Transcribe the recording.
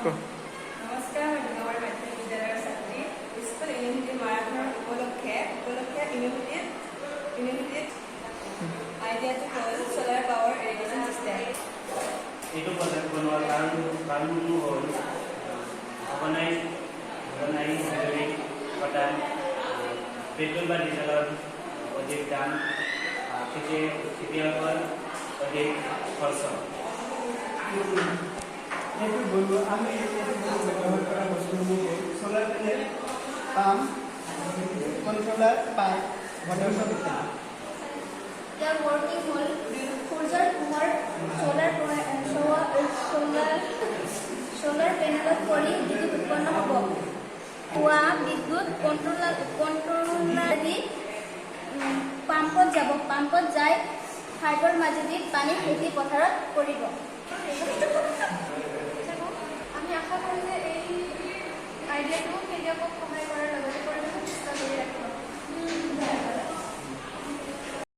নমস্কাৰ, মই ডুঙামাৰী মাধ্যমিক বিদ্যালয়ৰ ছাত্ৰী। স্কুল ইউনিভাৰ্চিটি মাৰাথন উপলক্ষে ইউনিভাৰ্চিটিত আইডিয়াটো হ'ল সোলাৰ পাৱাৰ ইৰিগেশ্যন চিষ্টেম। এইটো প্ৰজেক্ট বনোৱাৰ কাৰণটো হ'ল অৰ্গেনাইজ হাইড্ৰলিক প্ৰদান পেট্ৰল বা ডিজেলৰ অধিক দাম খেতিয়কৰ অধিক খৰচ। এইটো বলবো আমি ব্যবহাৰ কৰা বস্তুসমূহকে solar panel, pump, controller, pipe, water সব ইত্যাদি। ইয়াৰ ৱৰ্কিং হ'ল সূৰ্যৰ পোহৰ সোলাৰ পেনেলত পৰি বিদ্যুৎ উৎপন্ন হ'ব। হোৱা বিদ্যুৎ কণ্ট্ৰলাৰেদি পাম্পত যাব। পাম্পত যাই পাইপৰ মাজেদি পানী খেতি পথাৰত পৰিব। আমি আশা কৰোঁ যে এই আইডিয়াটো খেতিয়কক